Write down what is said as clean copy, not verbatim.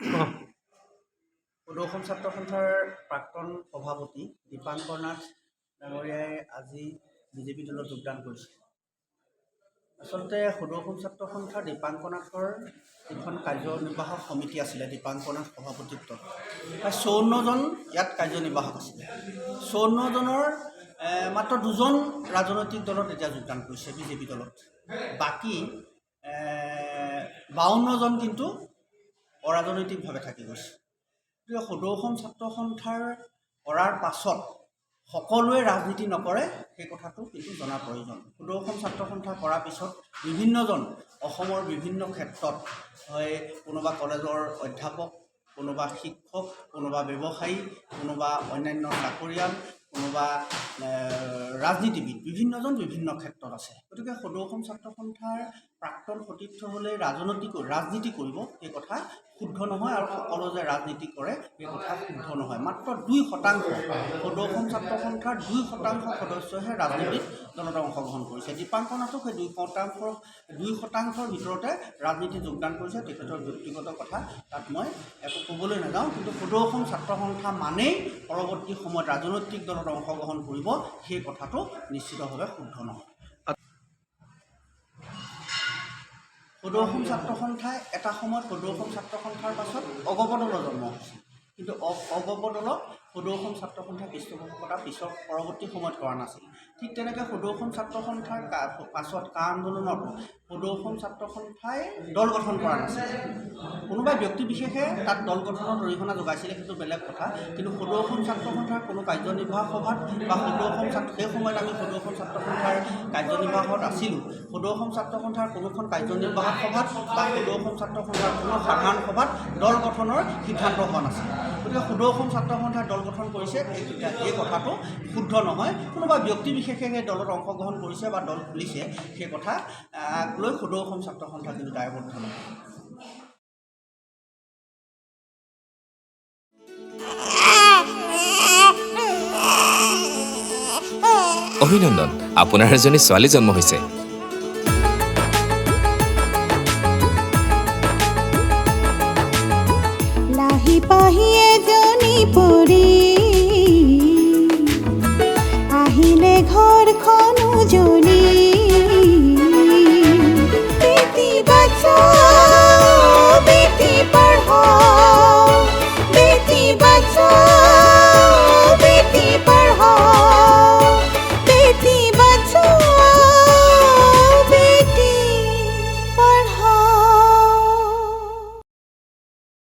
সদৌ অসম ছাত্ৰ সন্থাৰ প্ৰাক্তন সভাপতি দীপাংকৰ নাথ ডাঙৰীয়াই আজি বিজেপি দলত যোগদান কৰিছে। আচলতে সদৌ অসম ছাত্ৰ সন্থাৰ দীপাংকৰ নাথৰ এখন কাৰ্যনিৰ্বাহক সমিতি আছিলে, দীপাংকৰ নাথ সভাপতিত্বত প্ৰায় 54জন ইয়াত কাৰ্যনিৰ্বাহক আছিলে। 54জনৰ মাত্ৰ 2জন ৰাজনৈতিক দলত এতিয়া যোগদান কৰিছে বিজেপি দলত। বাকী 52জন কিন্তু অৰাজনৈতিকভাৱে থাকি গৈছে। গতিকে সদৌ অসম ছাত্ৰ সন্থাৰ কৰাৰ পাছত সকলোৱে ৰাজনীতি নকৰে সেই কথাটো কিন্তু জনা প্ৰয়োজন। সদৌ অসম ছাত্ৰ সন্থা কৰাৰ পিছত বিভিন্নজন অসমৰ বিভিন্ন ক্ষেত্ৰত হয়, কোনোবা কলেজৰ অধ্যাপক, কোনোবা শিক্ষক, কোনোবা ব্যৱসায়ী, কোনোবা অন্যান্য চাকৰিয়াল, কোনোবা ৰাজনীতিবিদ, বিভিন্নজন বিভিন্ন ক্ষেত্ৰত আছে। গতিকে সদৌ অসম ছাত্ৰ সন্থাৰ প্ৰাক্তন সতীৰ্থ হ'লে ৰাজনীতি কৰিব সেই কথা শুদ্ধ নহয়, আৰু সকলো যে ৰাজনীতি কৰে সেই কথা শুদ্ধ নহয়। মাত্ৰ 2% সদৌ অসম ছাত্ৰ সন্থাৰ 2% সদস্যহে ৰাজনীতিত দলত অংশগ্ৰহণ কৰিছে। দীপাংকৰ নাথক সেই 2%ৰ ভিতৰতে ৰাজনীতি যোগদান কৰিছে। তেখেতৰ ব্যক্তিগত কথা তাত মই একো ক'বলৈ নাযাওঁ, কিন্তু সদৌ অসম ছাত্ৰ সন্থা মানেই পৰৱৰ্তী সময়ত ৰাজনৈতিক দলত অংশগ্ৰহণ কৰিব সেই কথাটো নিশ্চিতভাৱে শুদ্ধ নহয়। সদৌ অসম ছাত্ৰ সন্থাই এটা সময়ত সদৌ অসম ছাত্ৰ সন্থাৰ পাছত অগপ দলৰ জন্ম হৈছিল, কিন্তু অগপ দলক সদৌ অসম ছাত্ৰ সন্থাৰ পৃষ্ঠপোষকতা পৰৱৰ্তী সময়ত কৰা নাছিল। ঠিক তেনেকৈ সদৌ অসম ছাত্ৰ সন্থাৰ পাছত আন্দোলনত সদৌ অসম ছাত্ৰ সন্থাই দল গঠন কৰা নাছিল। কোনোবা ব্যক্তি বিশেষে তাত দল গঠনত অৰিহণা যোগাইছিলে, সেইটো বেলেগ কথা। কিন্তু সদৌ অসম ছাত্ৰ সন্থাৰ কোনো কাৰ্যনিৰ্বাহক সভাত বা সেই সময়ত আমি সদৌ অসম ছাত্ৰ সন্থাৰ কাৰ্যনিৰ্বাহকত আছিলোঁ। সদৌ অসম ছাত্ৰ সন্থাৰ কোনোখন কাৰ্যনিৰ্বাহক সভাত বা সদৌ অসম ছাত্ৰ সন্থাৰ কোনো সাধাৰণ সভাত দল গঠনৰ সিদ্ধান্ত হোৱা নাছিল। গতিকে সদৌ অসম ছাত্ৰ সন্থাই দল গঠন কৰিছে এই কথাটো শুদ্ধ নহয়। কোনোবা ব্যক্তি বিশেষে সেই দলত অংশগ্ৰহণ কৰিছে বা দল খুলিছে সেই কথা লৈ সদৌ অসম ছাত্ৰ সন্থা কিন্তু দায়বদ্ধ নহয়। অভিনন্দন, আপোনাৰ এজনী ছোৱালী জন্ম হৈছে। লাহি পাহিয়ে